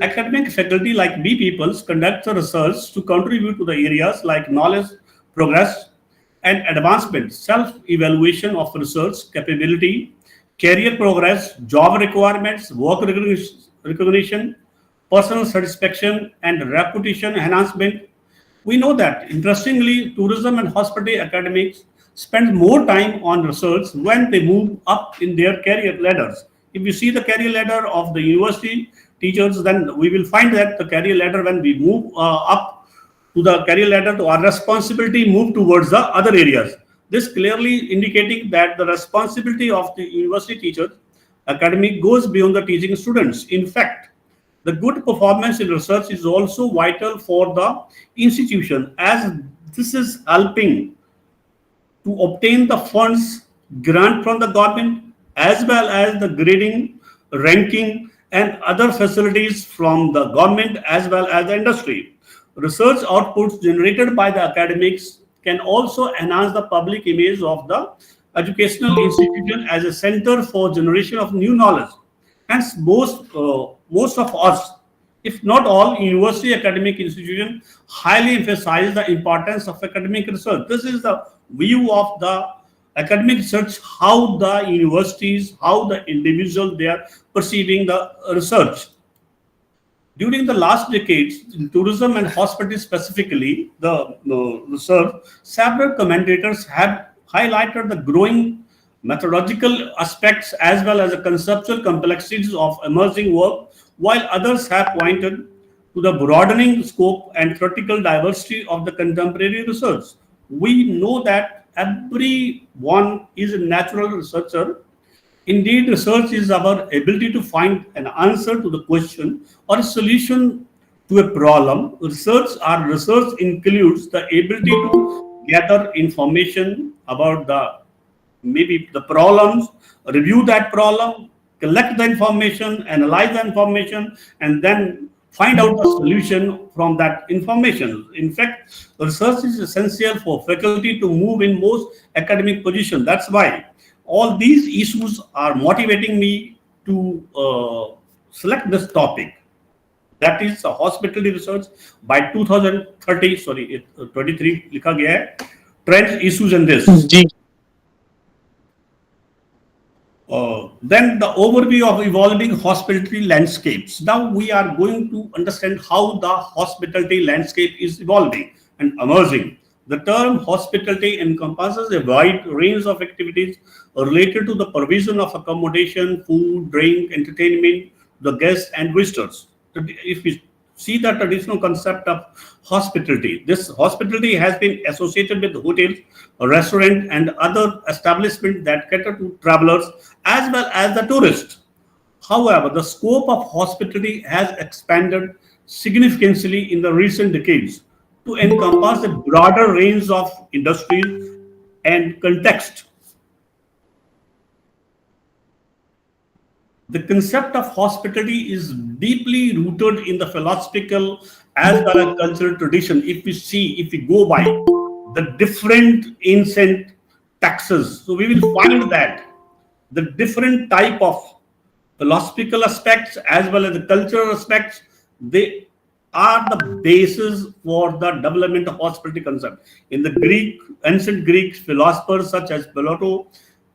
Academic faculty like B peoples conduct the research to contribute to the areas like knowledge, progress, and advancement, self-evaluation of research capability, career progress, job requirements, work recognition, personal satisfaction, and reputation enhancement. We know that, interestingly, tourism and hospitality academics spend more time on research when they move up in their career ladders. If you see the career ladder of the university teachers, then we will find that the career ladder, when we move up to the career ladder, to our responsibility move towards the other areas. This clearly indicating that the responsibility of the university teachers academic goes beyond the teaching students. In fact, the good performance in research is also vital for the institution, as this is helping to obtain the funds grant from the government, as well as the grading, ranking, and other facilities from the government as well as the industry. Research outputs generated by the academics can also enhance the public image of the educational institution as a center for generation of new knowledge. Hence, most of us, if not all, university academic institutions highly emphasize the importance of academic research. This is the view of the academic research, how the universities, how the individual they are perceiving the research. During the last decades, in tourism and hospitality specifically, the research, several commentators have highlighted the growing methodological aspects as well as the conceptual complexities of emerging work, while others have pointed to the broadening scope and theoretical diversity of the contemporary research. We know that everyone is a natural researcher. Indeed, research is our ability to find an answer to the question or a solution to a problem. Research includes the ability to gather information about the maybe the problems, review that problem, collect the information, analyze the information, and then find out the solution from that information. In fact, research is essential for faculty to move in most academic positions. That's why all these issues are motivating me to select this topic. That is hospitality research by 2030. Sorry, 23 लिखा गया है. Trends, issues, and this. Ji Then the overview of evolving hospitality landscapes. Now we are going to understand how the hospitality landscape is evolving and emerging. The term hospitality encompasses a wide range of activities related to the provision of accommodation, food, drink, entertainment, the guests and visitors. If we see the traditional concept of hospitality, this hospitality has been associated with hotels, restaurants, and other establishments that cater to travelers as well as the tourists. However, the scope of hospitality has expanded significantly in the recent decades to encompass a broader range of industries and context. The concept of hospitality is deeply rooted in the philosophical as well as cultural tradition. If we go by the different ancient texts, so we will find that the different type of philosophical aspects as well as the cultural aspects, they are the basis for the development of hospitality concept. In the ancient Greek philosophers such as Plato,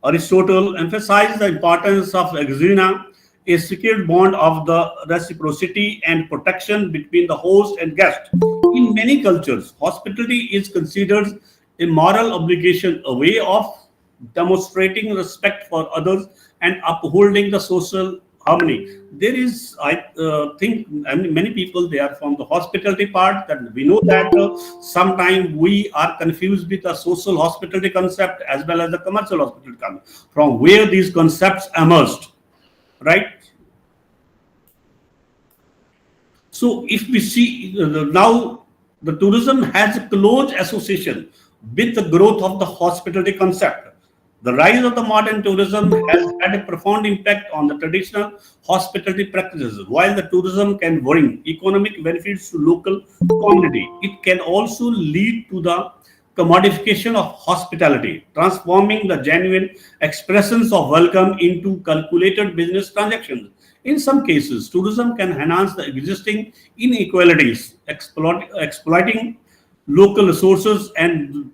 Aristotle emphasized the importance of exuna, a secret bond of the reciprocity and protection between the host and guest. In many cultures, hospitality is considered a moral obligation, a way of demonstrating respect for others and upholding the social harmony. There is, I think, many people they are from the hospitality part. That we know that sometimes we are confused with the social hospitality concept as well as the commercial hospitality concept. From where these concepts emerged, right? So, if we see now, the tourism has a close association with the growth of the hospitality concept. The rise of the modern tourism has had a profound impact on the traditional hospitality practices. While the tourism can bring economic benefits to local community, it can also lead to the commodification of hospitality, transforming the genuine expressions of welcome into calculated business transactions. In some cases, tourism can enhance the existing inequalities, exploiting local resources and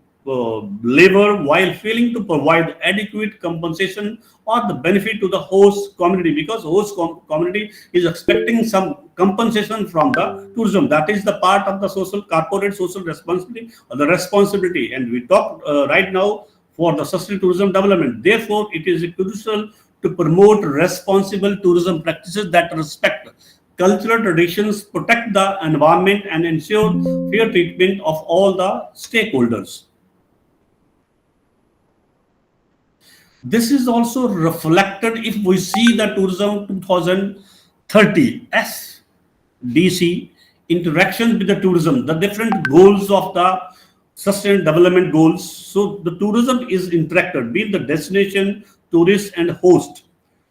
labor while failing to provide adequate compensation or the benefit to the host community, because host community is expecting some compensation from the tourism. That is the part of the social corporate social responsibility or the responsibility. And we talk right now for the sustainable tourism development. Therefore, it is crucial to promote responsible tourism practices that respect cultural traditions, protect the environment, and ensure fair treatment of all the stakeholders. This is also reflected if we see the tourism 2030 SDC interaction with the tourism, the different goals of the sustainable development goals. So the tourism is interacted with the destination, tourist, and host.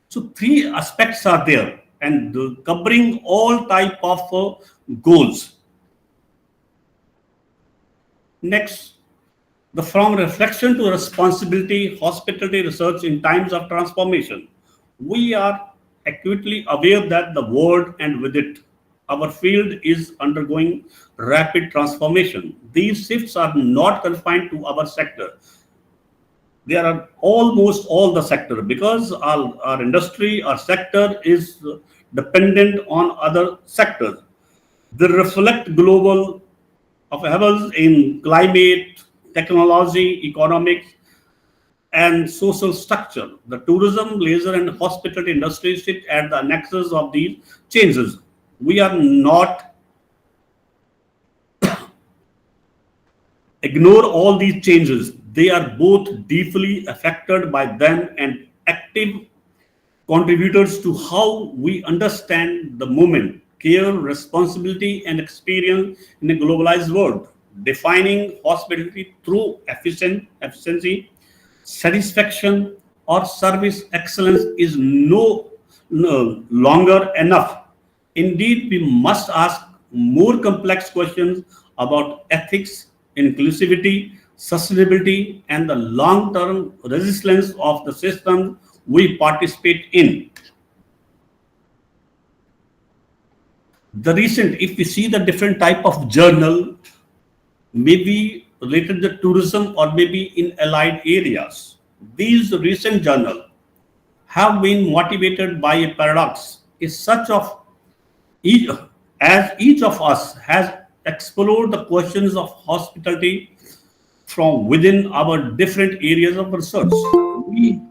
So three aspects are there, and covering all type of goals. Next, the from reflection to responsibility, hospitality research in times of transformation. We are acutely aware that the world and with it, our field is undergoing rapid transformation. These shifts are not confined to our sector. They are almost all the sector, because our industry, our sector is dependent on other sectors. They reflect global upheavals in climate, technology, economics, and social structure. The tourism, leisure, and hospitality industries sit at the nexus of these changes. We are not ignore all these changes. They are both deeply affected by them and active contributors to how we understand the moment, care, responsibility, and experience in a globalized world. Defining hospitality through efficiency, satisfaction, or service excellence is no longer enough. Indeed, we must ask more complex questions about ethics, inclusivity, sustainability, and the long term resilience of the system we participate in. The recent, if we see the different type of journal, maybe related to tourism or maybe in allied areas, these recent journal have been motivated by a paradox. Is such of each, as each of us has explored the questions of hospitality from within our different areas of research, we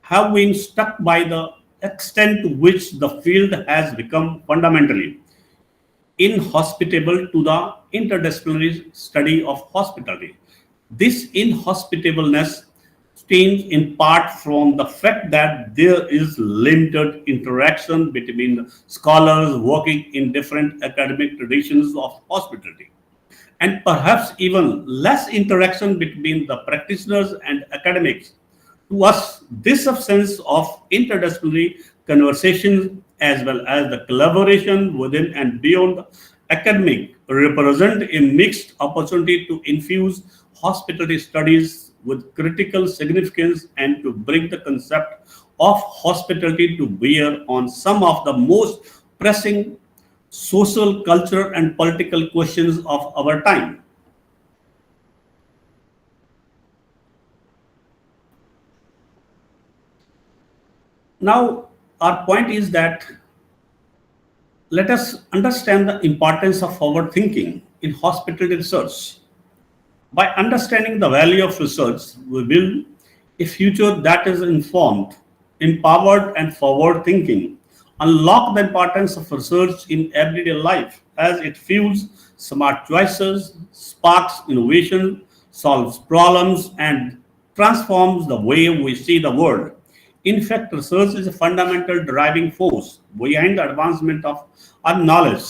have been struck by the extent to which the field has become fundamentally inhospitable to the interdisciplinary study of hospitality. This inhospitableness stems in part from the fact that there is limited interaction between scholars working in different academic traditions of hospitality, and perhaps even less interaction between the practitioners and academics. To us, this absence of interdisciplinary conversation as well as the collaboration within and beyond academic represent a mixed opportunity to infuse hospitality studies with critical significance and to bring the concept of hospitality to bear on some of the most pressing social, cultural, and political questions of our time. Now, our point is that let us understand the importance of forward thinking in hospitality research. By understanding the value of research, we build a future that is informed, empowered, and forward thinking. Unlock the importance of research in everyday life as it fuels smart choices, sparks innovation, solves problems, and transforms the way we see the world. In fact, research is a fundamental driving force behind the advancement of our knowledge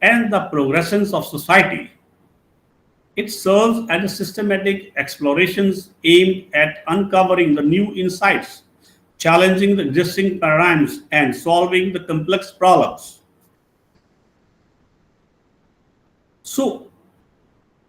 and the progressions of society. It serves as a systematic explorations aimed at uncovering the new insights, challenging the existing paradigms, and solving the complex problems. So,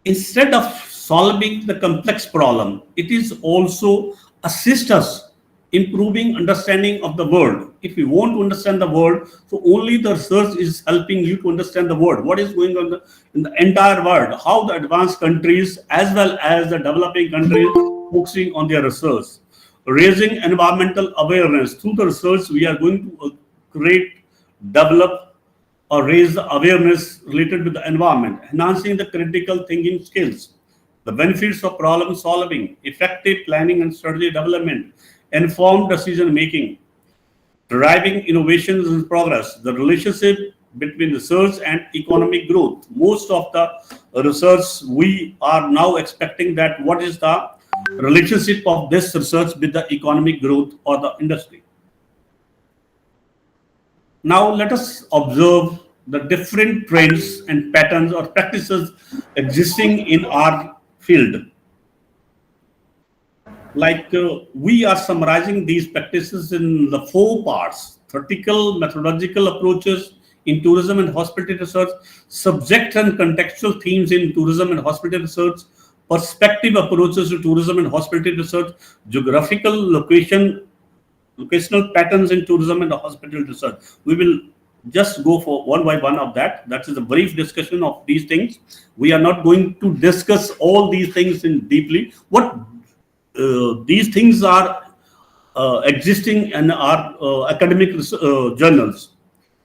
instead of solving the complex problem, it is also assist us improving understanding of the world. if you want to understand the world, so only the research is helping you to understand the world. What is going on in the entire world? How the advanced countries as well as the developing countries focusing on their research, raising environmental awareness through the research. We are going to create, develop, or raise the awareness related to the environment, enhancing the critical thinking skills, the benefits of problem solving, effective planning and strategy development, informed decision making, driving innovations and progress, the relationship between research and economic growth. Most of the research we are now expecting that what is the relationship of this research with the economic growth or the industry. Now let us observe the different trends and patterns or practices existing in our field. Like we are summarizing these practices in the 4 parts: theoretical, methodological approaches in tourism and hospitality research, subject and contextual themes in tourism and hospitality research, perspective approaches to tourism and hospitality research, geographical locational patterns in tourism and hospitality research. We will just go for one by one of that. That is a brief discussion of these things. We are not going to discuss all these things in deeply. What these things are existing in our academic journals.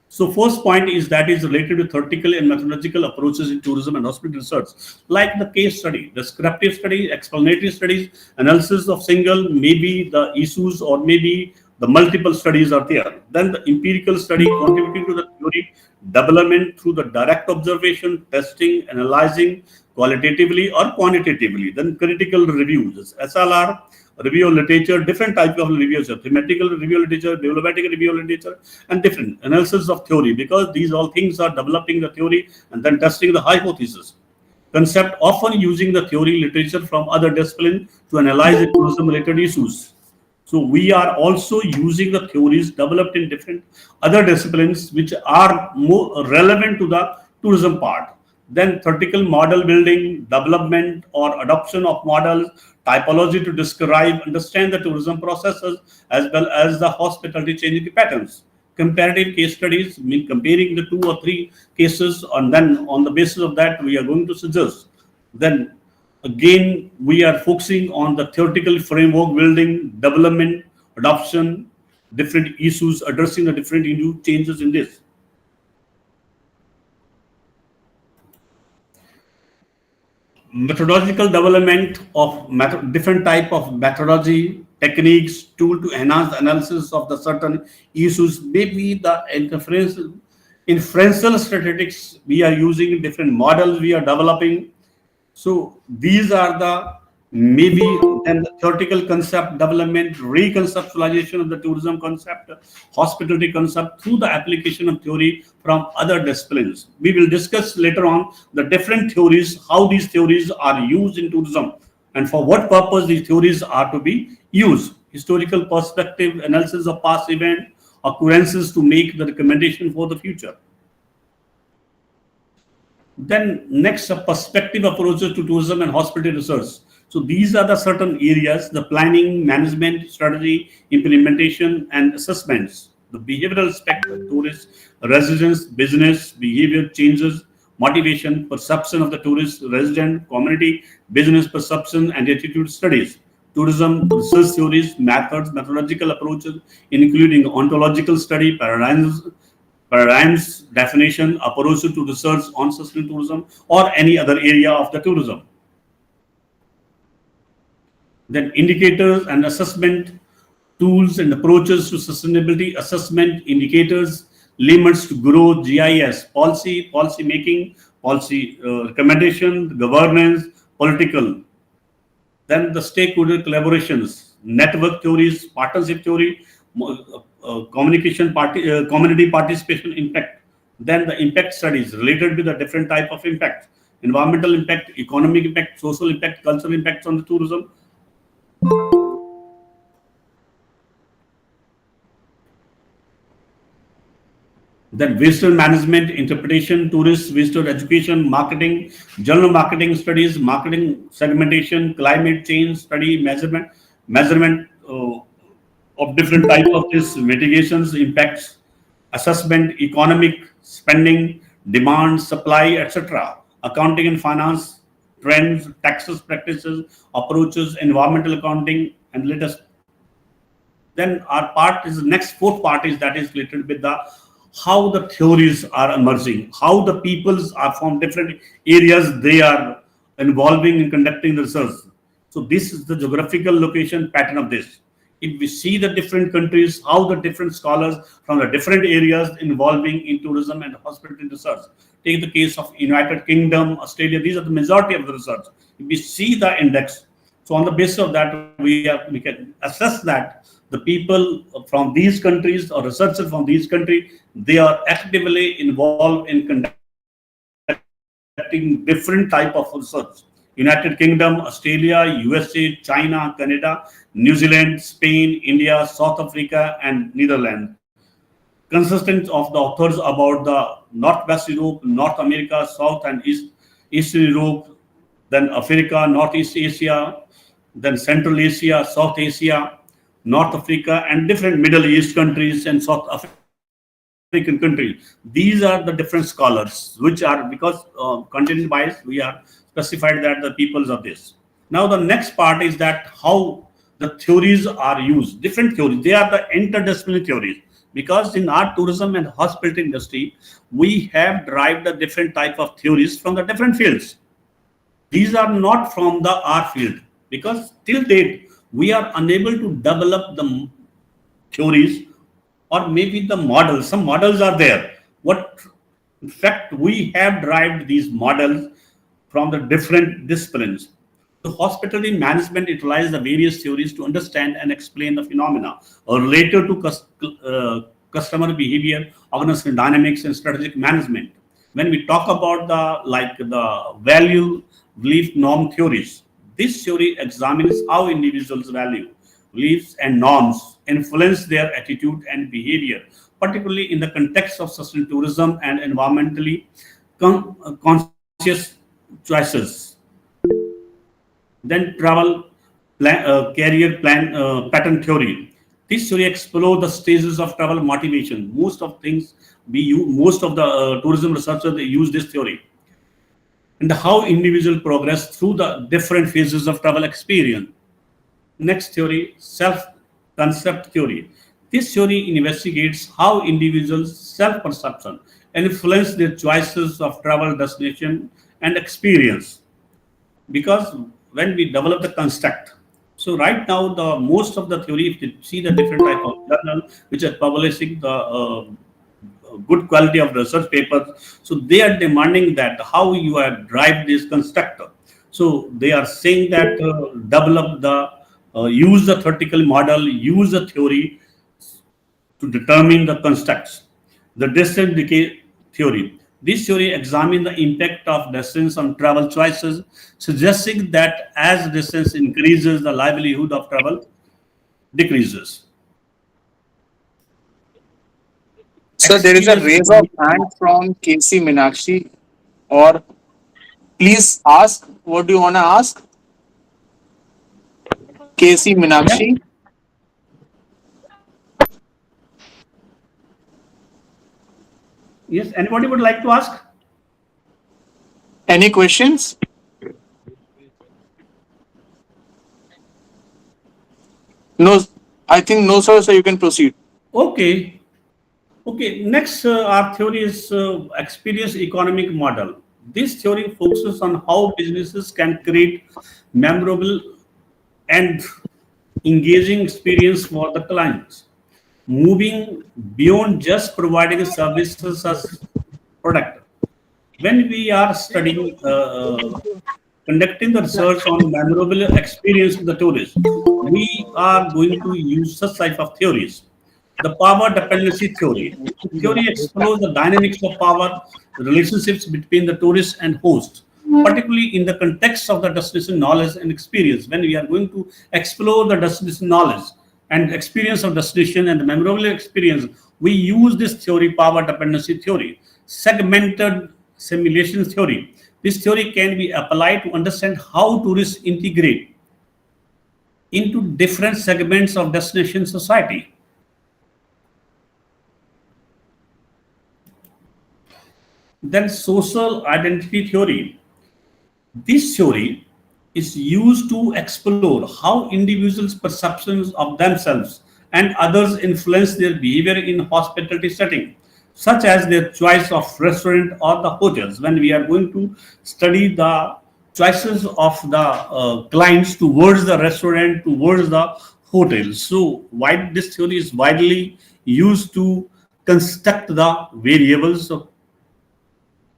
So first point is that is related to theoretical and methodological approaches in tourism and hospitality research, like the case study, descriptive study, explanatory studies, analysis of single, maybe the issues or maybe the multiple studies are there. Then the empirical study contributing to the theory development through the direct observation, testing, analyzing qualitatively or quantitatively. Then critical reviews, SLR, review of literature, different type of reviews, thematical review of literature, bibliometric review of literature, and different analysis of theory, because these all things are developing the theory and then testing the hypothesis. Concept, often using the theory literature from other disciplines to analyze the tourism related issues. So we are also using the theories developed in different other disciplines which are more relevant to the tourism part. Then theoretical model building, development or adoption of models, typology to describe, understand the tourism processes as well as the hospitality changing patterns. Comparative case studies mean comparing the 2 or 3 cases, and then on the basis of that we are going to suggest. Then again we are focusing on the theoretical framework building, development, adoption, different issues, addressing the different changes in this. Methodological development of different type of methodology, techniques, tool to enhance analysis of the certain issues. Maybe the inferential statistics we are using, different models we are developing. So these are the maybe then the theoretical concept development, reconceptualization of the tourism concept, hospitality concept through the application of theory from other disciplines. We will discuss later on the different theories, how these theories are used in tourism and for what purpose these theories are to be used. Historical perspective, analysis of past event, occurrences to make the recommendation for the future. Then next, a perspective approaches to tourism and hospitality research. So these are the certain areas: the planning, management, strategy, implementation, and assessments. The behavioral aspect of tourist residents, business, behavior changes, motivation, perception of the tourist, resident, community, business perception, and attitude studies. Tourism research theories, methods, methodological approaches, including ontological study, paradigms, definition, approach to research on sustainable tourism or any other area of the tourism. Then indicators and assessment tools and approaches to sustainability assessment, indicators, limits to growth, GIS, policy making, policy recommendation, governance, political. Then the stakeholder collaborations, network theories, partnership theory, communication community participation impact. Then the impact studies related to the different type of impact: environmental impact, economic impact, social impact, cultural impacts on the tourism. Then visitor management, interpretation, tourist visitor education, marketing, general marketing studies, marketing segmentation, climate change study, measurement of different type of this mitigations impacts assessment, economic spending, demand, supply, etc. Accounting and finance, trends, taxes practices, approaches, environmental accounting, and latest. Then our part is next fourth part is that is related with the how the theories are emerging, how the peoples are from different areas they are involving in conducting the research. So this is the geographical location pattern of this. If we see the different countries, how the different scholars from the different areas involving in tourism and hospitality research. Take the case of United Kingdom, Australia. These are the majority of the research. If we see the index, so on the basis of that, we can assess that the people from these countries or researchers from these countries, they are actively involved in conducting different type of research. United Kingdom, Australia, USA, China, Canada, New Zealand, Spain, India, South Africa, and Netherlands. Consistent of the authors about the Northwest Europe, North America, South and Eastern Europe, then Africa, Northeast Asia, then Central Asia, South Asia, North Africa, and different Middle East countries and South African countries. These are the different scholars, which are because content wise we are specified that the peoples of this. Now the next part is that how the theories are used. Different theories, they are the interdisciplinary theories. Because in our tourism and hospitality industry, we have derived the different type of theories from the different fields. These are not from the R field because till date we are unable to develop the theories or maybe the models. Some models are there. What in fact we have derived these models from the different disciplines. The hospitality management utilizes the various theories to understand and explain the phenomena related to customer behavior, organizational dynamics, and strategic management. When we talk about the value belief norm theories, this theory examines how individuals value beliefs and norms influence their attitude and behavior, particularly in the context of sustainable tourism and environmentally conscious choices. Then travel career plan pattern theory. This theory explore the stages of travel motivation. Most of the tourism researchers they use this theory and how individual progress through the different phases of travel experience. Next theory, self-concept theory. This theory investigates how individuals' self-perception influence their choices of travel destination and experience. Because when we develop the construct, so right now the most of the theory, if you see the different type of journal which are publishing the good quality of research papers, so they are demanding that how you have drive this constructor. So they are saying that develop the use the theoretical model, use the theory to determine the constructs. The distance decay theory. This theory examines the impact of distance on travel choices, suggesting that as distance increases, the livelihood of travel decreases. So there is a Experience raise of economic hand from Casey Minakshi. Or please ask. What do you wanna ask, Casey yeah. Minakshi? Yes. Anybody would like to ask? Any questions? No, I think no, sir. So you can proceed. Okay. Okay, next, our theory is experience economic model. This theory focuses on how businesses can create memorable and engaging experience for the clients, moving beyond just providing services as product. When we are studying, conducting the research on memorable experience of the tourist, we are going to use such type of theories. The power dependency theory. The theory explores the dynamics of power relationships between the tourist and host, particularly in the context of the destination knowledge and experience. When we are going to explore the destination knowledge and experience of destination and the memorable experience, we use this theory, power dependency theory, segmented simulation theory. This theory can be applied to understand how tourists integrate into different segments of destination society. Then social identity theory. This theory is used to explore how individuals' perceptions of themselves and others influence their behavior in hospitality setting, such as their choice of restaurant or the hotels. When we are going to study the choices of the clients towards the restaurant, towards the hotel. So, why this theory is widely used to construct the variables of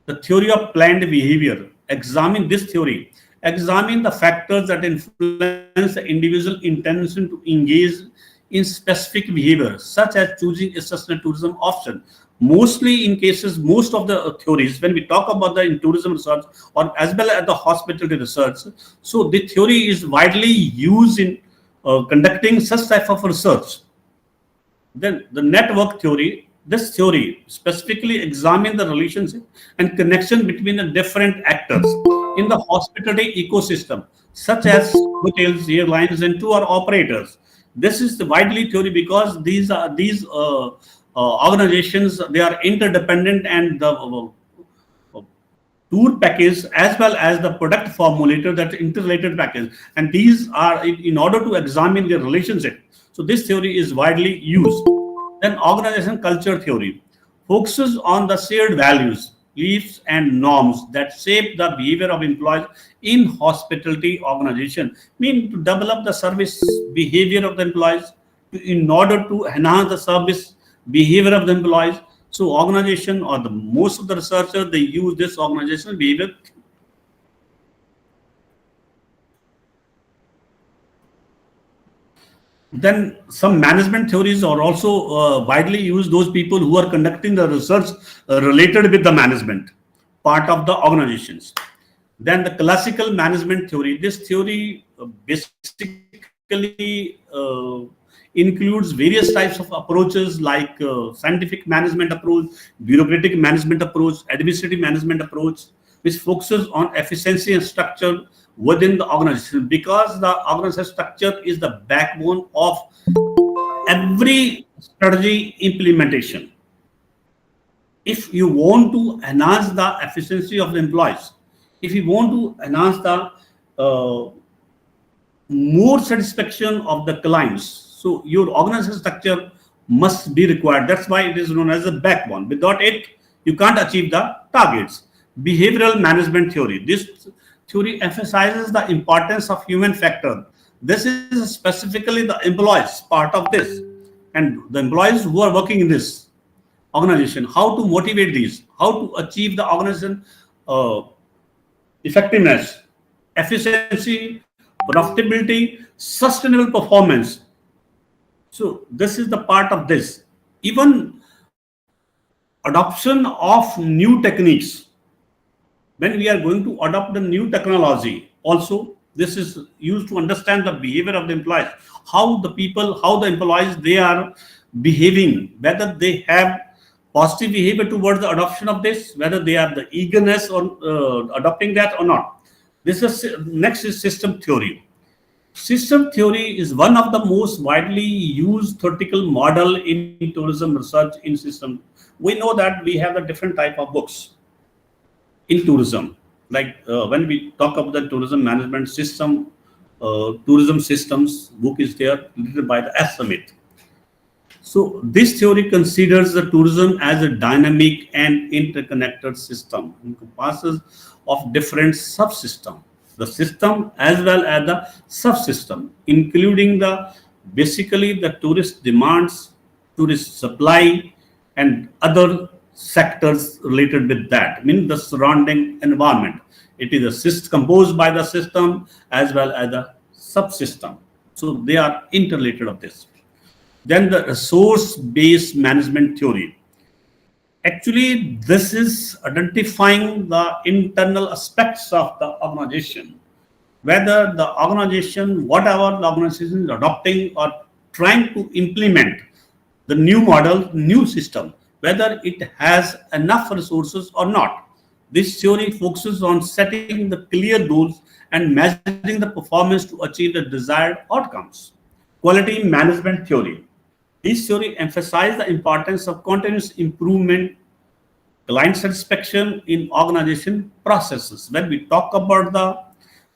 the theory of planned behavior. Examine this theory. Examine the factors that influence the individual intention to engage in specific behavior, such as choosing a sustainable tourism option. Mostly in cases, most of the theories, when we talk about the in tourism research or as well as the hospitality research, so the theory is widely used in conducting such type of research. Then the network theory, this theory specifically examines the relationship and connection between the different actors in the hospitality ecosystem, such as hotels, airlines, and tour operators. This is the widely theory because these organizations, they are interdependent, and the tour package as well as the product formulator, that interrelated package, and these are in order to examine their relationship. So this theory is widely used. Then organization culture theory focuses on the shared values, beliefs, and norms that shape the behavior of employees in hospitality organization, mean to develop the service behavior of the employees in order to enhance the service behavior of the employees. So organization, or the most of the researchers, they use this organizational behavior. Then some management theories are also widely used. Those people who are conducting the research related with the management part of the organizations. Then the classical management theory. This theory basically includes various types of approaches like scientific management approach, bureaucratic management approach, administrative management approach, which focuses on efficiency and structure within the organization, because the organizational structure is the backbone of every strategy implementation. If you want to enhance the efficiency of the employees, if you want to enhance the uh, more satisfaction of the clients, so your organizational structure must be required. That's why it is known as the backbone. Without it, you can't achieve the targets. Behavioral management theory. This theory emphasizes the importance of human factor. This is specifically the employees part of this, and the employees who are working in this organization, how to motivate these, how to achieve the organization uh, effectiveness, efficiency, profitability, sustainable performance. So this is the part of this. Even adoption of new techniques, when we are going to adopt the new technology, also this is used to understand the behavior of the employees, how the people, how the employees, they are behaving, whether they have positive behavior towards the adoption of this, whether they have the eagerness on adopting that or not. This is next is system theory. System theory is one of the most widely used theoretical model in tourism research in system. We know that we have the different type of books in tourism. Like when we talk about the tourism management system, tourism systems book is there, written by the S. Summit. So this theory considers the tourism as a dynamic and interconnected system, encompasses of different subsystem, the system as well as the subsystem, including the basically the tourist demands, tourist supply, and other sectors related with that, meaning the surrounding environment. It is a composed by the system as well as the subsystem. So they are interrelated of this. Then the resource-based management theory. Actually, this is identifying the internal aspects of the organization, whether the organization, whatever the organization is adopting or trying to implement the new model, new system, whether it has enough resources or not. This theory focuses on setting the clear goals and measuring the performance to achieve the desired outcomes. Quality management theory. This theory emphasizes the importance of continuous improvement, client satisfaction in organization processes. When we talk about the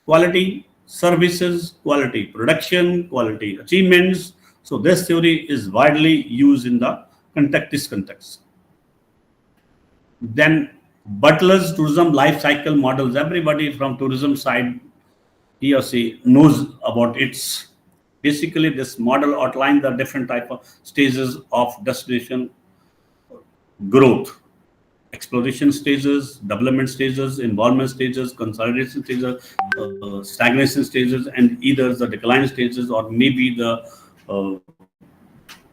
quality services, quality production, quality achievements, so this theory is widely used in the context. Then Butler's tourism life cycle models. Everybody from tourism side, he or she knows about its. Basically, this model outlines the different type of stages of destination growth: exploration stages, development stages, involvement stages, consolidation stages, stagnation stages, and either the decline stages or maybe the uh,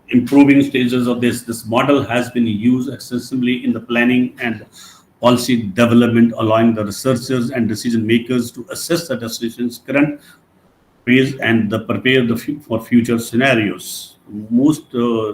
improving stages of this. This model has been used extensively in the planning and policy development, allowing the researchers and decision makers to assess the destination's current phase and prepare for future scenarios. Most,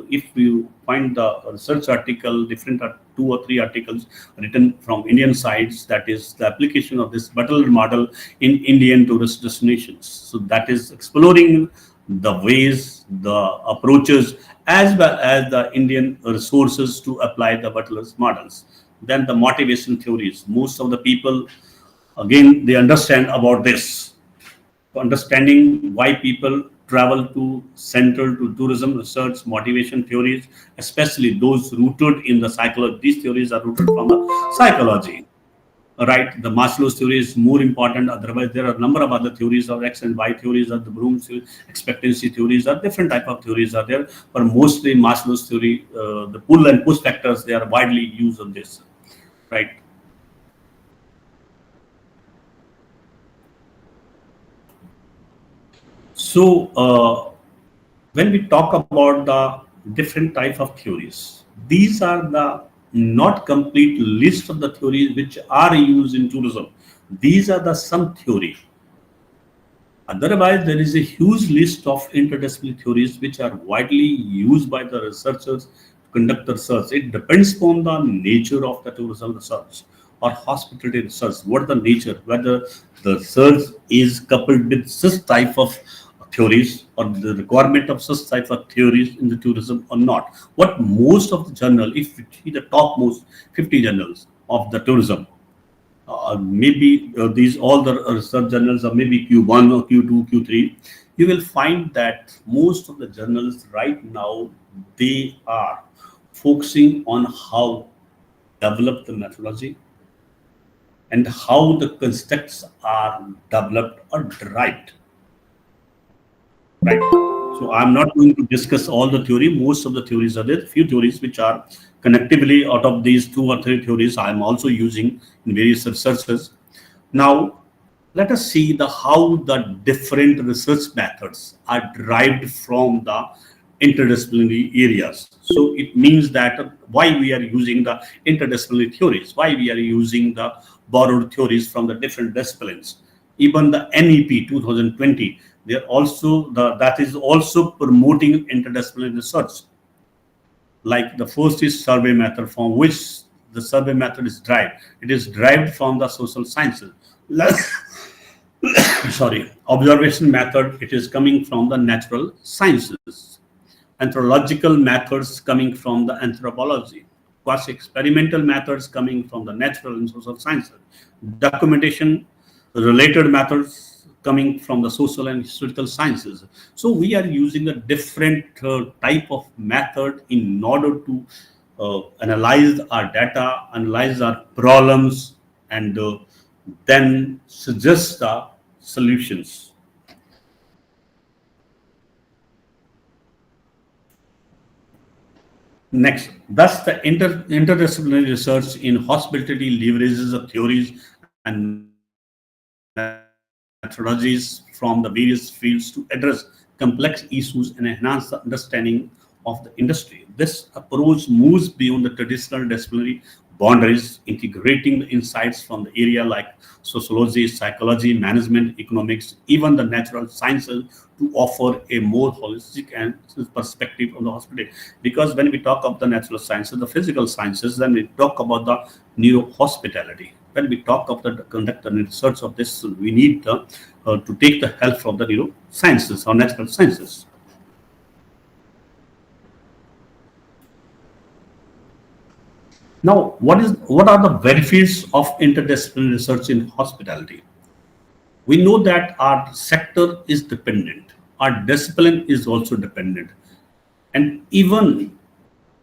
if you find the research article, different 2 or 3 articles written from Indian sides, that is the application of this Butler model in Indian tourist destinations. So that is exploring the ways, the approaches, as well as the Indian resources to apply the Butler's models. Then the motivation theories. Most of the people, again, they understand about this, understanding why people travel to central to tourism research motivation theories, especially those rooted in the psychology. These theories are rooted from the psychology, right? The Maslow's theory is more important. Otherwise, there are a number of other theories of X and Y theories, or the Bloom's expectancy theories, or different type of theories are there. But mostly Maslow's theory, the pull and push factors, they are widely used on this, right? So when we talk about the different type of theories, these are the not complete list of the theories which are used in tourism. These are the some theory. Otherwise, there is a huge list of interdisciplinary theories which are widely used by the researchers to conduct the research. It depends upon the nature of the tourism research or hospitality research. What the nature, whether the research is coupled with such type of theories or the requirement of such type of theories in the tourism or not. What most of the journal, if you see the topmost 50 journals of the tourism, maybe these all the research journals are maybe Q1 or Q2, Q3, you will find that most of the journals right now, they are focusing on how develop the methodology and how the constructs are developed or derived, right? So I'm not going to discuss all the theory. Most of the theories are there. Few theories which are connectively out of these 2 or 3 theories I'm also using in various researches. Now, let us see the how the different research methods are derived from the interdisciplinary areas. So it means that why we are using the interdisciplinary theories, why we are using the borrowed theories from the different disciplines. Even the NEP 2020, they are also that is also promoting interdisciplinary research. Like the first is survey method, from which the survey method is derived. It is derived from the social sciences. Sorry, observation method, it is coming from the natural sciences. Anthropological methods coming from the anthropology. Quasi experimental methods coming from the natural and social sciences. Documentation related methods coming from the social and historical sciences. So we are using a different type of method in order to analyze our data, analyze our problems, and then suggest the solutions. Next, thus the interdisciplinary research in hospitality leverages the theories and methodologies from the various fields to address complex issues and enhance the understanding of the industry. This approach moves beyond the traditional disciplinary boundaries boundaries, integrating the insights from the area like sociology, psychology, management, economics, even the natural sciences to offer a more holistic and perspective on the hospital. Because when we talk of the natural sciences, the physical sciences, then we talk about the neurohospitality. When we talk of the conduct and research of this, we need to take the help from the neurosciences or natural sciences. Now, what are the benefits of interdisciplinary research in hospitality? We know that our sector is dependent, our discipline is also dependent, and even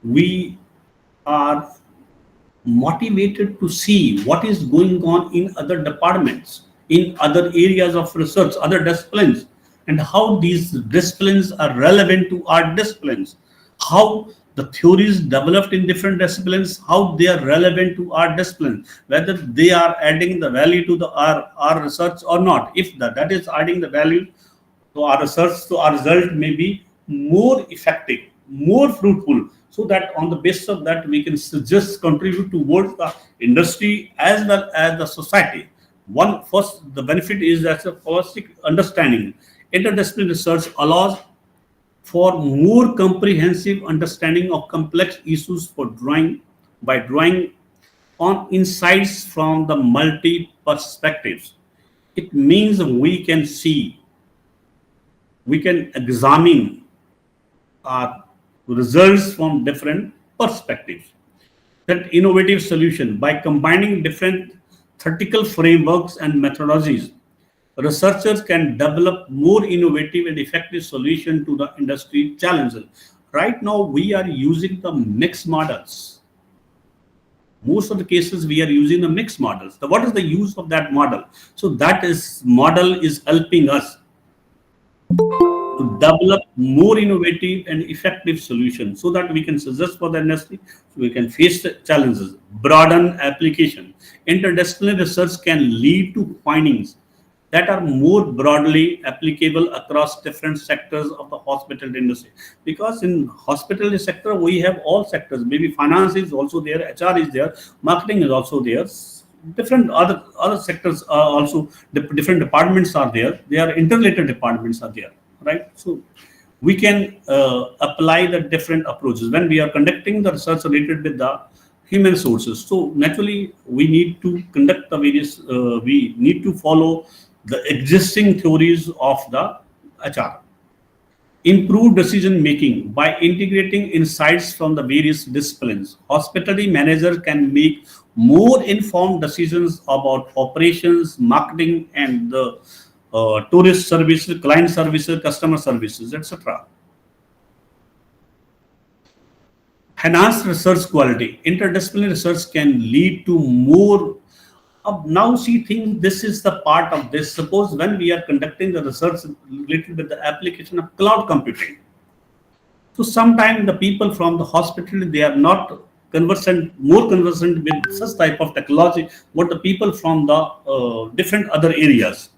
we are motivated to see what is going on in other departments, in other areas of research, other disciplines, and how these disciplines are relevant to our disciplines, how the theories developed in different disciplines, how they are relevant to our discipline, whether they are adding the value to our research or not. If that is adding the value to our research, so our result may be more effective, more fruitful, so that on the basis of that we can just contribute towards the industry as well as the society. One first, the benefit is that a holistic understanding. Interdisciplinary research allows for more comprehensive understanding of complex issues for drawing by drawing on insights from the multi perspectives. It means we can see, we can examine our results from different perspectives. That innovative solution by combining different theoretical frameworks and methodologies, researchers can develop more innovative and effective solution to the industry challenges. Right now, we are using the mixed models. Most of the cases we are using the mixed models. What is the use of that model? So that is model is helping us to develop more innovative and effective solutions so that we can suggest for the industry, so we can face the challenges, broaden application. Interdisciplinary research can lead to findings that are more broadly applicable across different sectors of the hospital industry. Because in hospitality sector, we have all sectors. Maybe finance is also there, HR is there, marketing is also there. Different other sectors are also, different departments are there. They are interrelated departments are there, right? So we can apply the different approaches when we are conducting the research related with the human sources. So naturally, we need to conduct the various, we need to follow the existing theories of the HR. Improve decision making by integrating insights from the various disciplines. Hospitality manager can make more informed decisions about operations, marketing, and the tourist services, client services, customer services, etc. Enhanced research quality. Interdisciplinary research can lead to more. Now, see, think this is the part of this. Suppose when we are conducting the research related with the application of cloud computing. So sometimes the people from the hospital, they are not conversant, more conversant with such type of technology, what the people from the different other areas.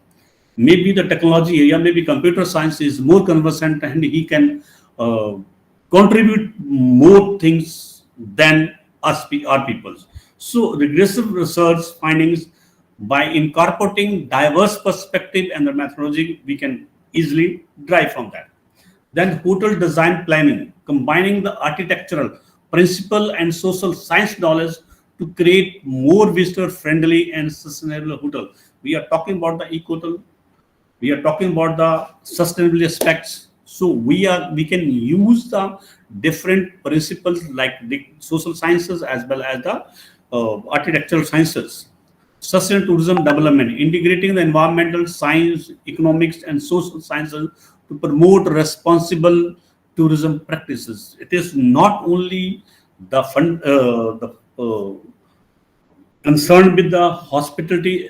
Maybe the technology area, maybe computer science is more conversant and he can contribute more things than us, our peoples. So regressive research findings by incorporating diverse perspective and the methodology, we can easily derive from that. Then hotel design planning, combining the architectural principle and social science knowledge to create more visitor friendly and sustainable hotel. We are talking about the eco, we are talking about the sustainability aspects. So we can use the different principles like the social sciences as well as the architectural sciences. Sustainable tourism development, integrating the environmental science, economics, and social sciences to promote responsible tourism practices. It is not only the fund, the concerned with the hospitality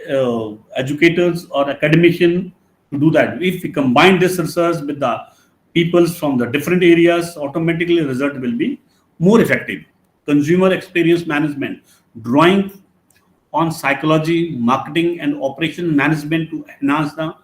educators or academician to do that. If we combine this research with the peoples from the different areas, automatically result will be more effective. Consumer experience management, drawing on psychology, marketing, and operation management to enhance the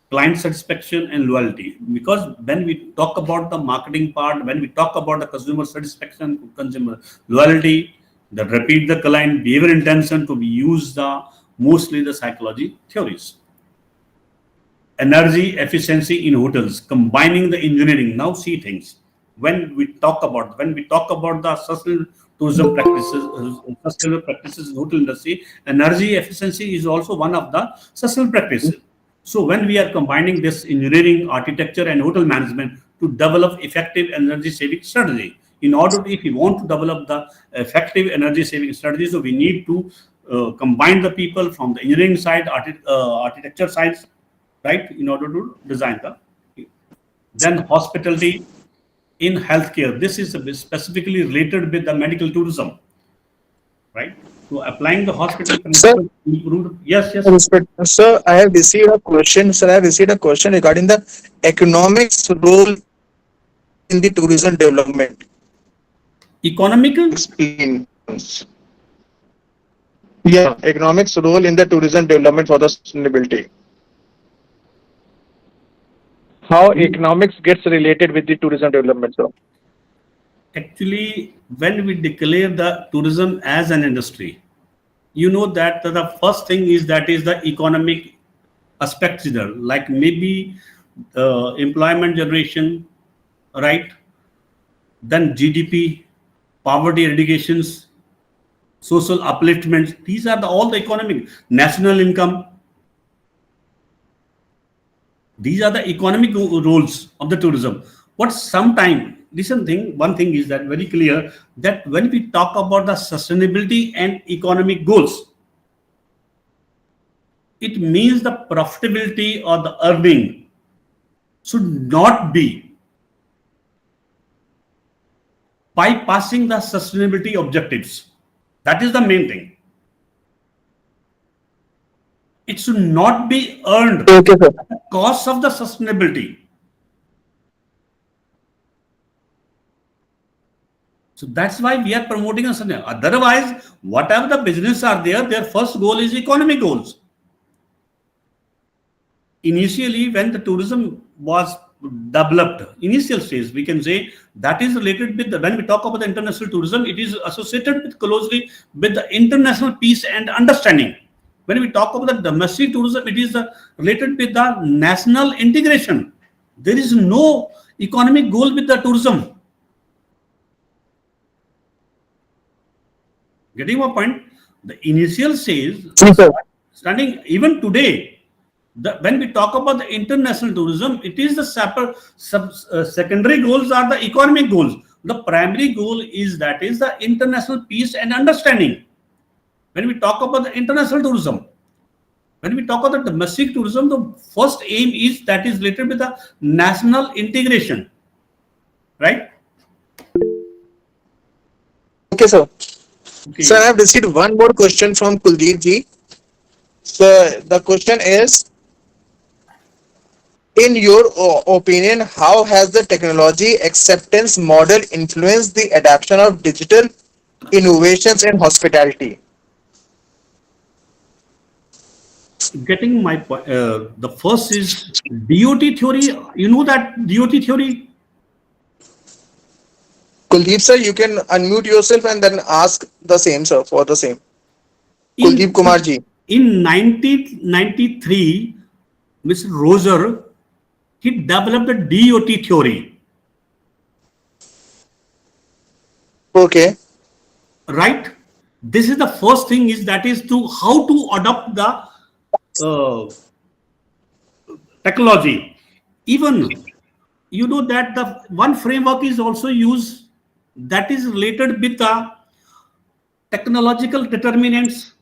client satisfaction and loyalty. Because when we talk about the marketing part, when we talk about the consumer satisfaction, consumer loyalty, The repeat the client behavior intention to be used the mostly the psychology theories. Energy efficiency in hotels, combining the engineering. Now see things. When we talk about the sustainable tourism practices, sustainable practices in hotel industry, energy efficiency is also one of the sustainable practices. So when we are combining this engineering, architecture, and hotel management to develop effective energy saving strategy. In order, if we want to develop the effective energy saving strategy, so we need to combine the people from the engineering side, architecture sides, right, in order to design the. Then hospitality in healthcare. This is specifically related with the medical tourism, right? So applying the hospital Sir, principle improved. Yes, yes. respect. Sir, I have received a question. Sir, I have received a question regarding the economics role in the tourism development. Economical. Explain. Yeah, economics role in the tourism development for the sustainability. How economics gets related with the tourism development, sir? Actually, when we declare the tourism as an industry, you know that the first thing is that is the economic aspects there, like maybe employment generation, right? Then GDP, poverty eradications, social upliftments. These are all the economic, national income. These are the economic roles of the tourism. What sometime listen thing one thing is that very clear that when we talk about the sustainability and economic goals, it means the profitability or the earning should not be bypassing the sustainability objectives. That is the main thing. It should not be earned Okay, sir. at the cost of the sustainability. So that's why we are promoting a sustainability. Otherwise, whatever the business are there, their first goal is economic goals. Initially, when the tourism was developed, initial stage, we can say that is related with the, when we talk about the international tourism, it is associated with closely with the international peace and understanding. When we talk about the domestic tourism, it is related with the national integration. There is no economic goal with the tourism. Getting my point? The initial stage, Yes, sir. standing even today, when we talk about the international tourism, it is the secondary goals are the economic goals. The primary goal is that is the international peace and understanding. When we talk about the international tourism, when we talk about the domestic tourism, the first aim is that is related with the national integration, right? Okay, sir. Sir, I Okay. have received one more question from Kuldeep ji. So the question is, in your opinion, how has the technology acceptance model influenced the adoption of digital innovations in hospitality? Getting my point. The first is DOT theory. You know that DOT theory Kuldeep sir, you can unmute yourself and then ask the same, sir, for the same. Kuldeep in Kumar ji. in 1993, Mr. Roser, he developed the DOT theory, Okay. right? This is the first thing is that is to how to adopt the technology. Even you know that the one framework is also used that is related with the technological determinants,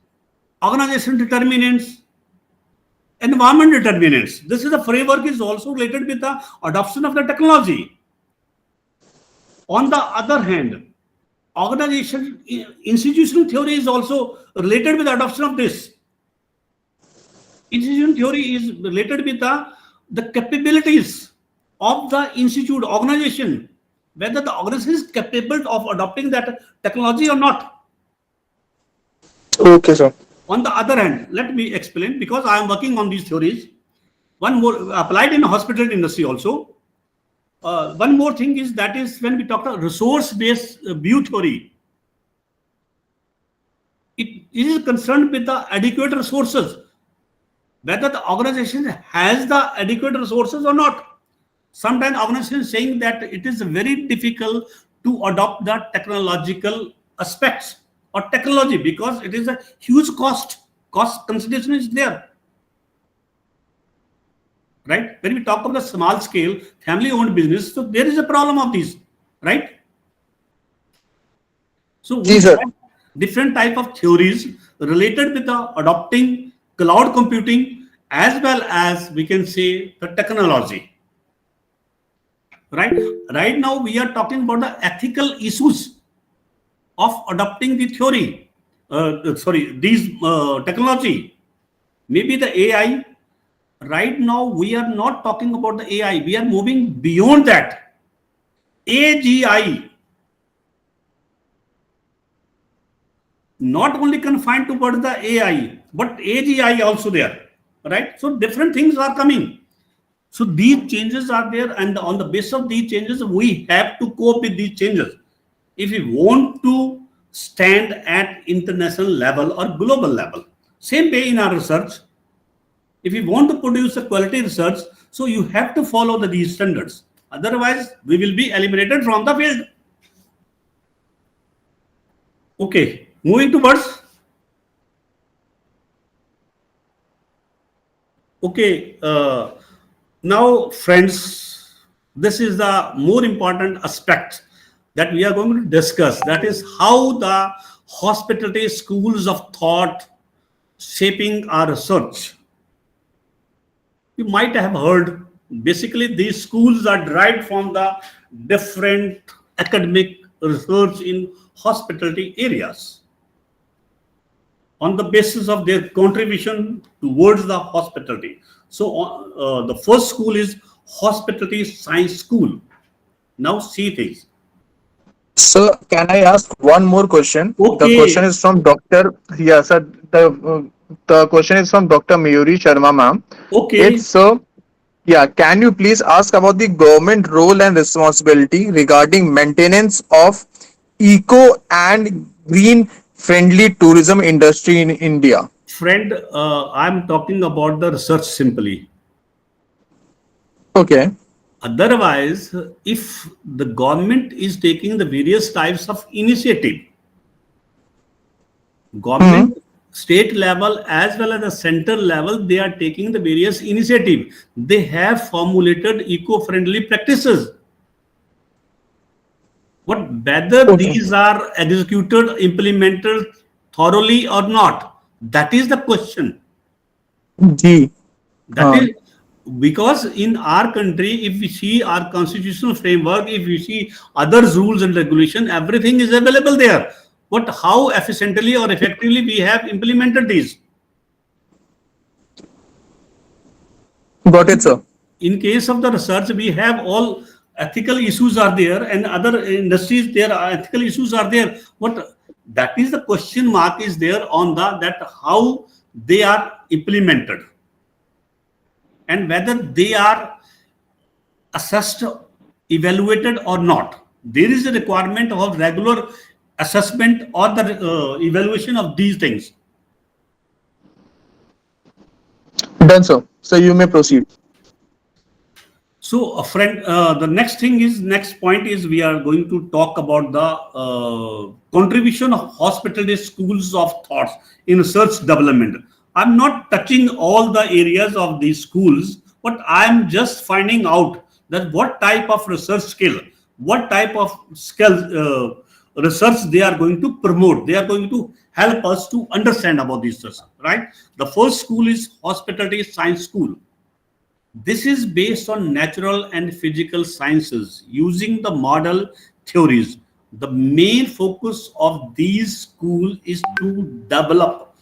organization determinants, environment determinants. This is the framework is also related with the adoption of the technology. On the other hand, organization institutional theory is also related with the adoption of this. Institution theory is related with the capabilities of the institute organization, whether the organization is capable of adopting that technology or not. Okay, sir. On the other hand, let me explain because I am working on these theories. One more applied in the hospital industry also. One more thing is that is when we talk about resource-based view theory. it is concerned with the adequate resources, whether the organization has the adequate resources or not. Sometimes organizations saying that it is very difficult to adopt the technological aspects or technology because it is a huge cost consideration is there, right? When we talk about the small scale family owned business, so there is a problem of these, right? So we ji sir. have different type of theories related with the adopting cloud computing as well as we can say the technology, right? Right now we are talking about the ethical issues of adopting the theory, these technology, maybe the AI. Right now we are not talking about the AI, we are moving beyond that. AGI, not only confined towards the AI, but AGI also there, right? So different things are coming. So these changes are there, and on the basis of these changes, we have to cope with these changes. If we want to stand at international level or global level, same way in our research, if you want to produce a quality research, so you have to follow these standards. Otherwise, we will be eliminated from the field. Okay, moving towards. Okay, now friends, this is the more important aspect that we are going to discuss. That is how the hospitality schools of thought shaping our research. You might have heard, basically these schools are derived from the different academic research in hospitality areas on the basis of their contribution towards the hospitality. So the first school is hospitality science school. Now see things. Sir, can I ask one more question? The question Okay, is from Dr. Yeah, sir. The question is from Dr. Mayuri Sharma, ma'am. okay. It's yeah. Can you please ask about the government role and responsibility regarding maintenance of eco and green friendly tourism industry in India? Friend, I'm talking about the research simply. Okay. Otherwise, if the government is taking the various types of initiative, Hmm. government, state level as well as the center level, they are taking the various initiative. They have formulated eco-friendly practices. But whether Okay. these are executed, implemented thoroughly or not, that is the question. G. That Huh. is because in our country, if we see our constitutional framework, if we see others rules and regulation, everything is available there. But how efficiently or effectively we have implemented these? Got it, sir. In case of the research, we have all ethical issues are there, and other industries there are ethical issues are there. But that is the question mark is there on the that how they are implemented and whether they are assessed, evaluated or not. There is a requirement of regular assessment or the evaluation of these things. Done, sir. So you may proceed. So, a friend, the next thing is next point is we are going to talk about the contribution of hospitality schools of thoughts in research development. I'm not touching all the areas of these schools, but I'm just finding out that what type of research skill, what type of skills research they are going to promote. They are going to help us to understand about this, right? The first school is hospitality science school. This is based on natural and physical sciences using the model theories. The main focus of these schools is to develop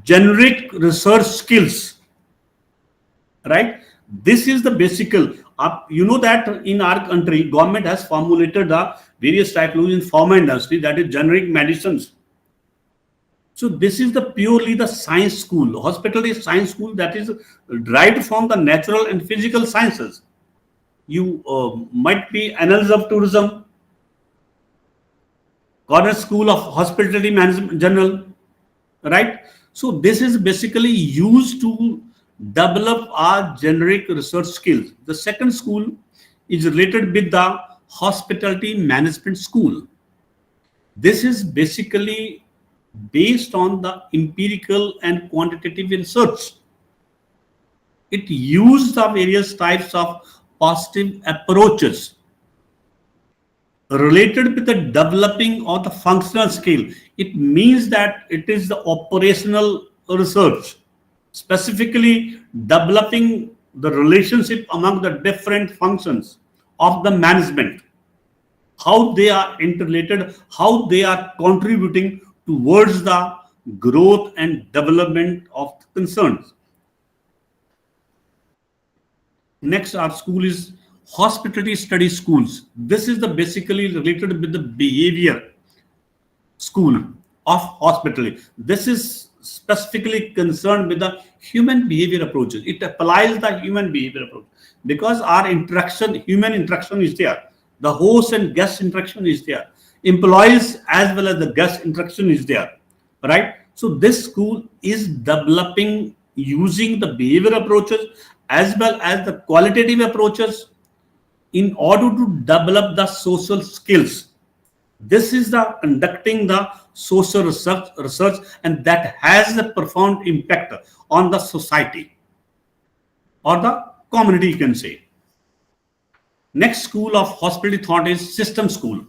generic research skills, right? This is the basic. You know that in our country, government has formulated the various types in pharma industry, that is generic medicines. So this is the purely the science school. Hospital is science school that is derived from the natural and physical sciences. You might be analysis of tourism, Corner School of Hospitality Management General, right? So this is basically used to develop our generic research skills. The second school is related with the hospitality management school. This is basically based on the empirical and quantitative research. It used the various types of positive approaches related with the developing of the functional skill. It means that it is the operational research, specifically developing the relationship among the different functions of the management, how they are interrelated, how they are contributing towards the growth and development of the concerns. Next, our school is hospitality study schools. This is the basically related with the behavior school of hospitality. This is specifically concerned with the human behavior approaches. It applies the human behavior approach because our interaction, human interaction is there. The host and guest interaction is there. Employees as well as the guest interaction is there, right? So this school is developing using the behavior approaches as well as the qualitative approaches in order to develop the social skills. This is the conducting the social research, and that has a profound impact on the society or the community, you can say. Next school of hospitality thought is system school.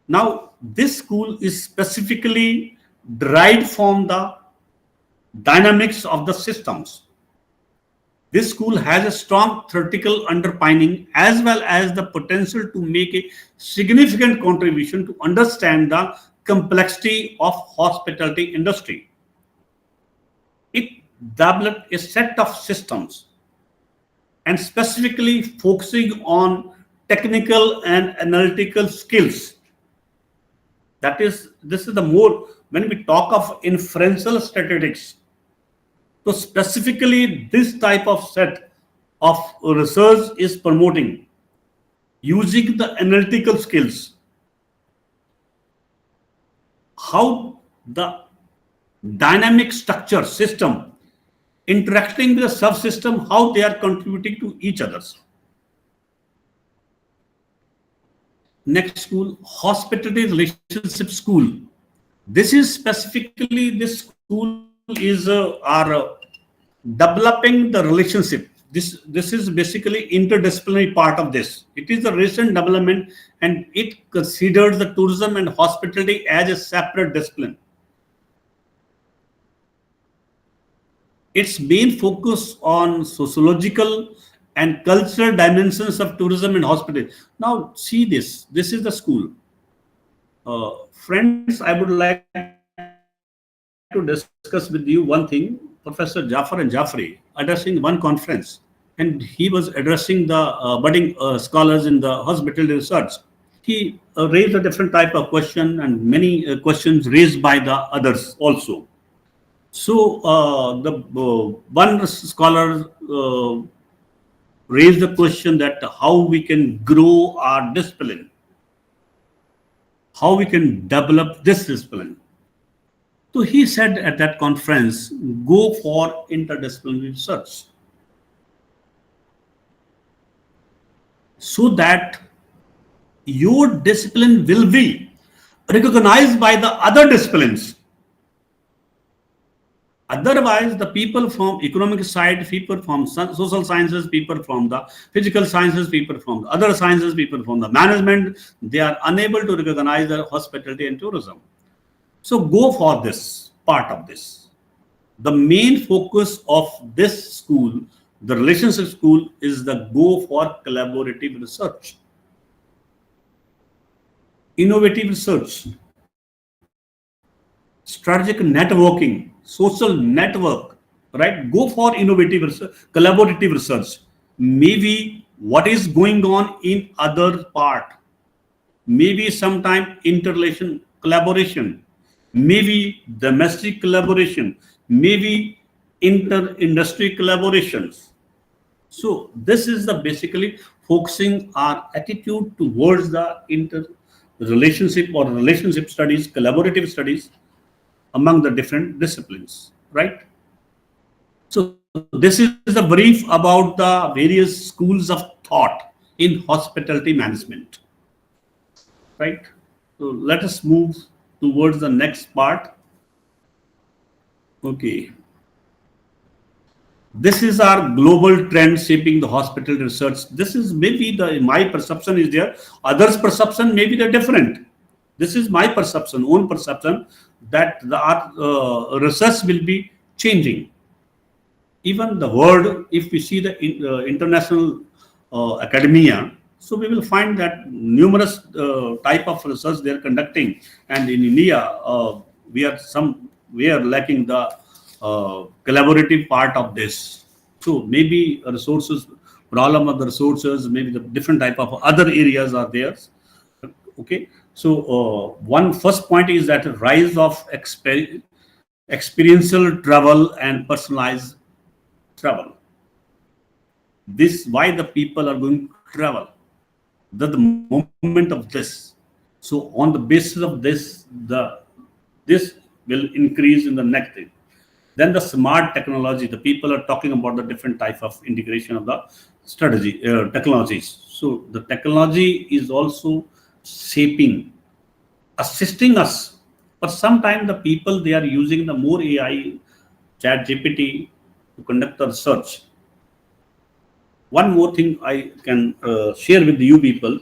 Now, this school is specifically derived from the dynamics of the systems. This school has a strong theoretical underpinning as well as the potential to make a significant contribution to understand the complexity of hospitality industry. It developed a set of systems and specifically focusing on technical and analytical skills. That is, this is the more when we talk of inferential statistics. So specifically, this type of set of research is promoting using the analytical skills, how the dynamic structure system interacting with the subsystem, how they are contributing to each others. Next school, hospitality relationship school. This is specifically, this school is developing the relationship. This is basically interdisciplinary part of this. It is a recent development and it considers the tourism and hospitality as a separate discipline. Its main focus on sociological and cultural dimensions of tourism and hospitality. Now see this. This is the school. Friends, I would like to discuss with you one thing. Professor Jafar and Jafri addressing one conference, and he was addressing the budding scholars in the hospitality research. He raised a different type of question and many questions raised by the others also. So one scholar raised the question that how we can grow our discipline, how we can develop this discipline. So he said at that conference, go for interdisciplinary research so that your discipline will be recognized by the other disciplines. Otherwise, the people from economic side, people from social sciences, people from the physical sciences, people from the other sciences, people from the management, they are unable to recognize the hospitality and tourism. So go for this part of this. The main focus of this school, the relationship school, is the go for collaborative research, innovative research, strategic networking, social network, right? Go for innovative research, collaborative research. Maybe what is going on in other part, maybe sometime interrelation collaboration, maybe domestic collaboration, maybe inter-industry collaborations. So this is the basically focusing our attitude towards the relationship or relationship studies, collaborative studies, among the different disciplines, right? So this is the brief about the various schools of thought in hospitality management, right? So let us move towards the next part. Okay. This is our global trend shaping the hospital research. This is maybe my perception is there. Others' perception maybe they're different. This is my perception, own perception, that the research will be changing. Even the world, if we see the international academia, so we will find that numerous type of research they are conducting, and in India we are lacking the collaborative part of this. So maybe resources, problem of the resources, maybe the different type of other areas are there. Okay, so one first point is that rise of experiential travel and personalized travel. This why the people are going to travel. The moment of this. So on the basis of this will increase in the next thing. Then the smart technology. The people are talking about the different type of integration of the strategy technologies. So the technology is also shaping, assisting us. But sometimes the people they are using the more AI, Chat GPT to conduct the research. One more thing I can share with you people,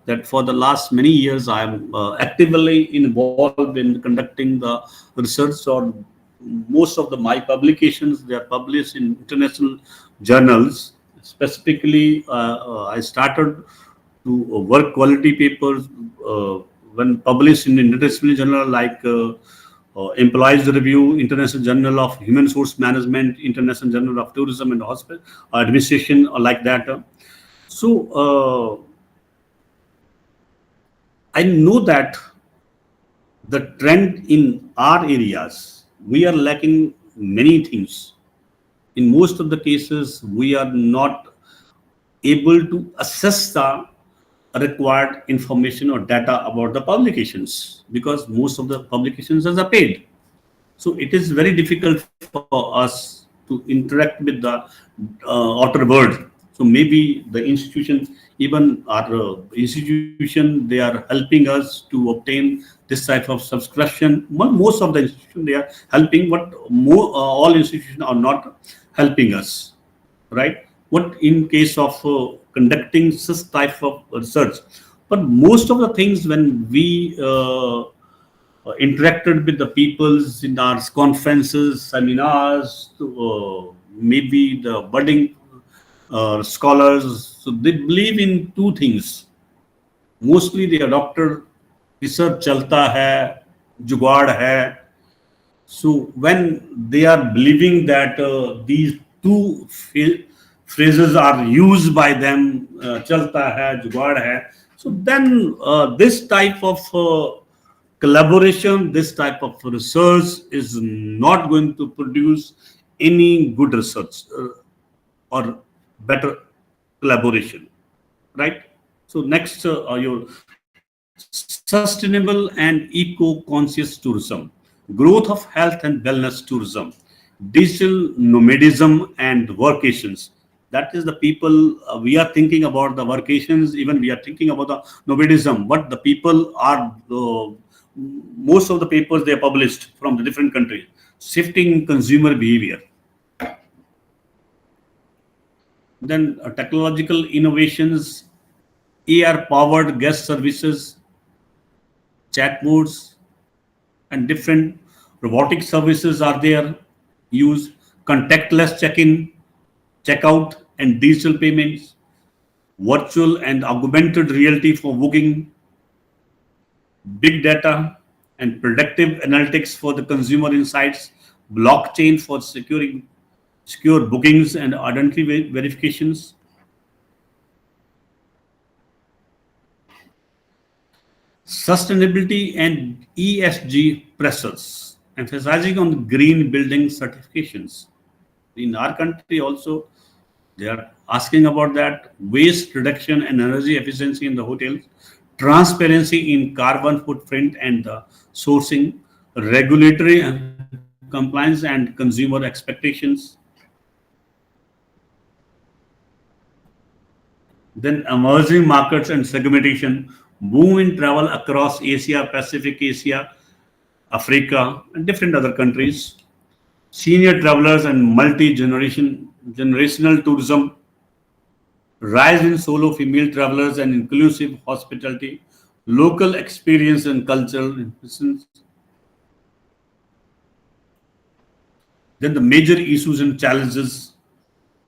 that for the last many years I am actively involved in conducting the research, or most of my publications they are published in international journals. Specifically, I started to work quality papers when published in international journal like Employees Review, International Journal of Human Resource Management, International Journal of Tourism and Hospital Administration, or like that. So I know that the trend in our areas, we are lacking many things. In most of the cases, we are not able to assess the required information or data about the publications, because most of the publications are paid. So it is very difficult for us to interact with the outer world. So maybe the institution, even our institution, they are helping us to obtain this type of subscription. Most of the institutions they are helping, but all institutions are not helping us, right? What in case of conducting such type of research, but most of the things when we interacted with the peoples in our conferences, seminars, maybe the budding scholars. So they believe in two things. Mostly they adopted research chalta hai, jugaad hai. So when they are believing that these two phrases are used by them, chalta hai, jugaad hai. So then this type of collaboration, this type of research is not going to produce any good research or better collaboration, right? So next, your sustainable and eco-conscious tourism, growth of health and wellness tourism, digital nomadism and workations. That is the people we are thinking about the workations. Even we are thinking about the nomadism. But the people are most of the papers they are published from the different countries, shifting consumer behavior. Then technological innovations, AR powered guest services, chat modes, and different robotic services are there. Use contactless check-in, checkout, and digital payments, virtual and augmented reality for booking, big data and predictive analytics for the consumer insights, blockchain for securing secure bookings and identity verifications. Sustainability and ESG pressures, emphasizing on green building certifications. In our country also, they are asking about that. Waste reduction and energy efficiency in the hotels, transparency in carbon footprint and the sourcing, regulatory compliance and consumer expectations, then emerging markets and segmentation, boom in travel across Asia, Pacific Asia, Africa, and different other countries, senior travelers and multi-generation generational tourism, rise in solo female travelers and inclusive hospitality, local experience and cultural influence. Then the major issues and challenges.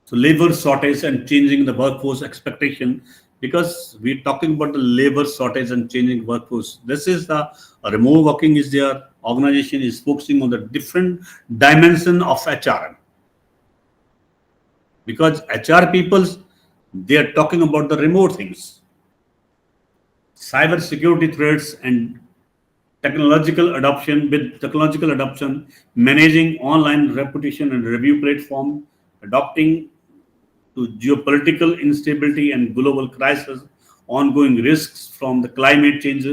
So labor shortage and changing the workforce expectation, because we're talking about the labor shortage and changing workforce. This is the remote working is there. Organization is focusing on the different dimension of HR, because HR people, they are talking about the remote things, cyber security threats and technological adoption, managing online reputation and review platform, adopting to geopolitical instability and global crisis, ongoing risks from the climate change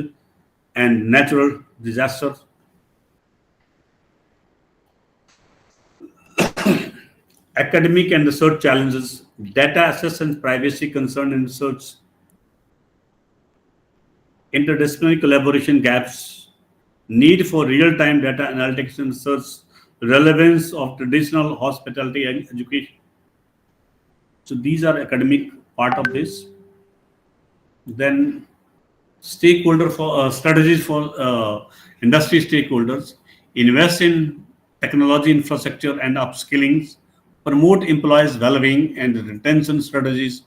and natural disasters, academic and research challenges, data access and privacy concern in research, interdisciplinary collaboration gaps, need for real-time data analytics and research, relevance of traditional hospitality and education. So these are academic part of this. Then stakeholder for strategies for industry stakeholders, invest in technology infrastructure and upskilling, promote employees well-being and retention strategies,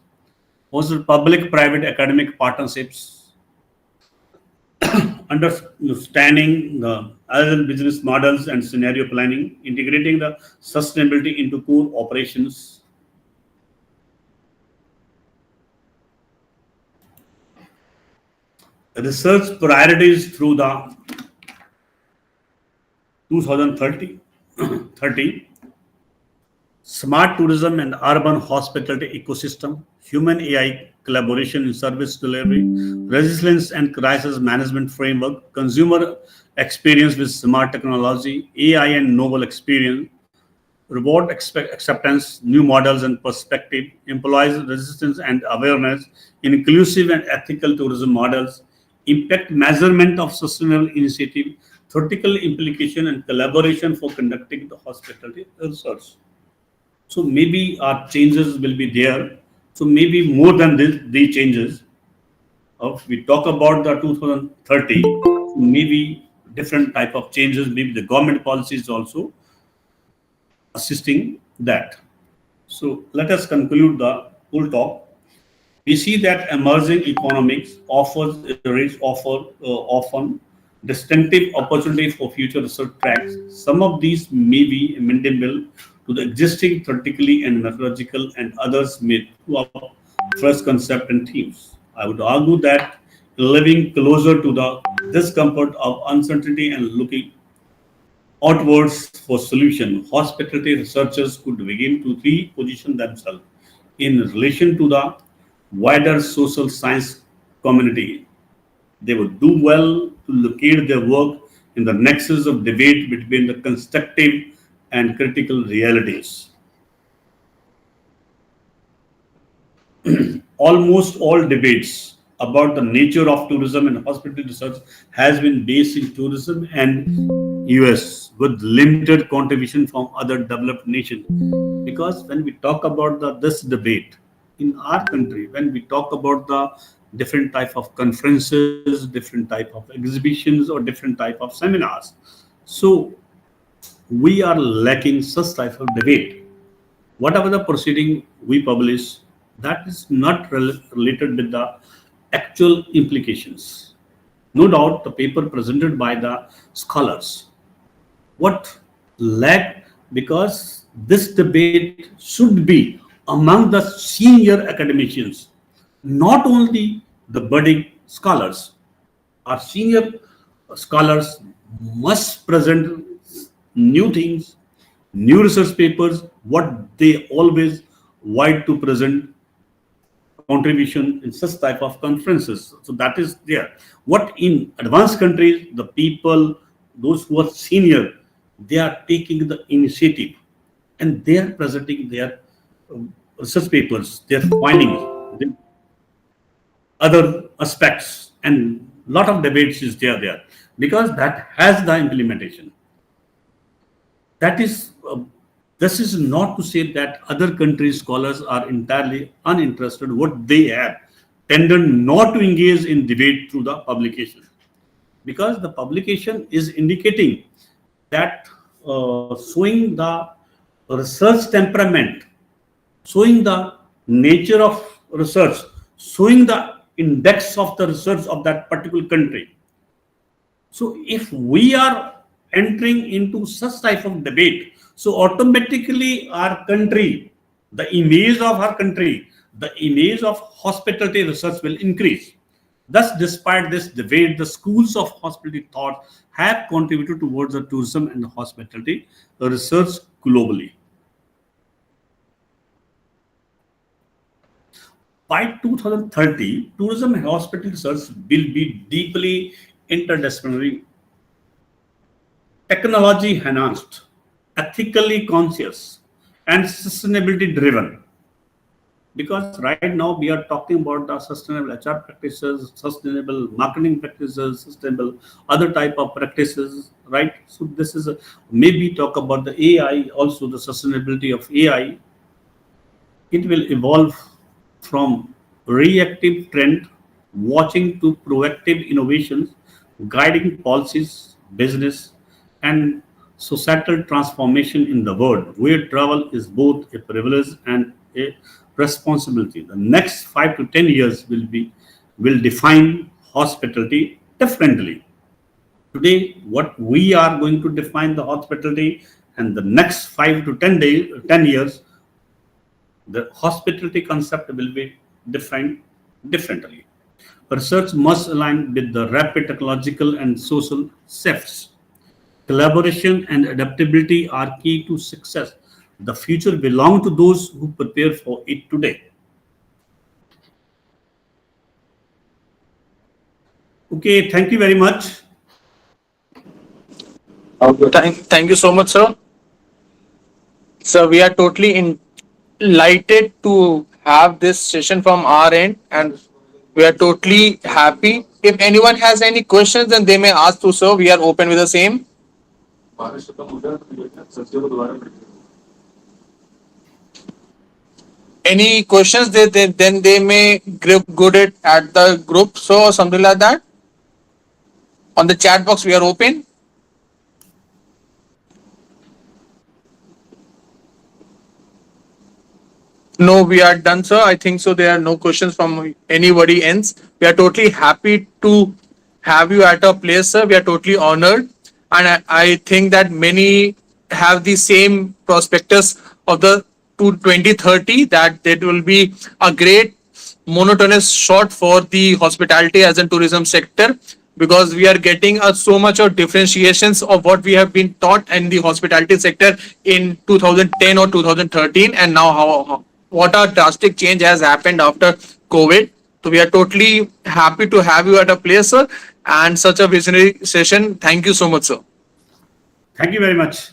foster public-private academic partnerships, understanding the other business models and scenario planning, integrating the sustainability into core operations. Research priorities through the 2030 30, smart tourism and urban hospitality ecosystem, human AI collaboration in service delivery, resilience and crisis management framework, consumer experience with smart technology, AI and novel experience, reward acceptance, new models and perspective, employees resistance and awareness, inclusive and ethical tourism models, impact measurement of sustainable initiative, theoretical implication and collaboration for conducting the hospitality research. So maybe our changes will be there. So maybe more than this, these changes, if we talk about the 2030, maybe different type of changes, maybe the government policies also assisting that. So let us conclude the full talk. We see that emerging economics often distinctive opportunities for future research tracks. Some of these may be amendable to the existing theoretically and methodological, and others may throw up fresh concept and themes. I would argue that living closer to the discomfort of uncertainty and looking outwards for solution, hospitality researchers could begin to reposition themselves in relation to the wider social science community. They would do well to locate their work in the nexus of debate between the constructive and critical realities. Almost all debates about the nature of tourism and hospitality research has been based in tourism and US with limited contribution from other developed nations. Because when we talk about this debate in our country, when we talk about the different type of conferences, different type of exhibitions or different type of seminars, so we are lacking such type of debate. Whatever the proceeding we publish, that is not related with the actual implications. No doubt the paper presented by the scholars, what lack, because this debate should be among the senior academicians, not only the budding scholars. Our senior scholars must present new things, new research papers, what they always wide to present contribution in such type of conferences. So that is there. What in advanced countries, the people those who are senior, they are taking the initiative and they are presenting their research papers, their findings, their other aspects, and lot of debates is there because that has the implementation. That is, this is not to say that other countries' scholars are entirely uninterested. What they have tended not to engage in debate through the publication, because the publication is indicating that showing the research temperament, showing the nature of research, showing the index of the research of that particular country. So if we are entering into such type of debate, so automatically our country, the image of our country, the image of hospitality research will increase. Thus, despite this debate, the schools of hospitality thought have contributed towards the tourism and hospitality research globally. By 2030, tourism and hospitality research will be deeply interdisciplinary, technology enhanced, ethically conscious, and sustainability driven. Because right now we are talking about the sustainable HR practices, sustainable marketing practices, sustainable other type of practices, right? So this is maybe talk about the AI, also the sustainability of AI. It will evolve from reactive trend watching to proactive innovations, guiding policies, business, and societal transformation in the world, where travel is both a privilege and a responsibility. The next 5 to 10 years will define hospitality differently. Today, what we are going to define the hospitality, and the next 5 to 10 years, the hospitality concept will be defined differently. Research must align with the rapid technological and social shifts. Collaboration and adaptability are key to success. The future belongs to those who prepare for it today. Okay, thank you very much. Thank you so much, sir. So we are totally enlightened to have this session from our end, and we are totally happy. If anyone has any questions, then they may ask to sir. We are open with the same. Any questions? Then they may grab good it at the group, so something like that. On the chat box, we are open. No, we are done, sir. I think so. There are no questions from anybody else. We are totally happy to have you at our place, sir. We are totally honored. And I think that many have the same prospectus of the to 2030 that it will be a great monotonous shot for the hospitality as a tourism sector, because we are getting so much of differentiations of what we have been taught in the hospitality sector in 2010 or 2013, and now what a drastic change has happened after COVID. So we are totally happy to have you at a place, sir, and such a visionary session. Thank you so much, sir. Thank you very much.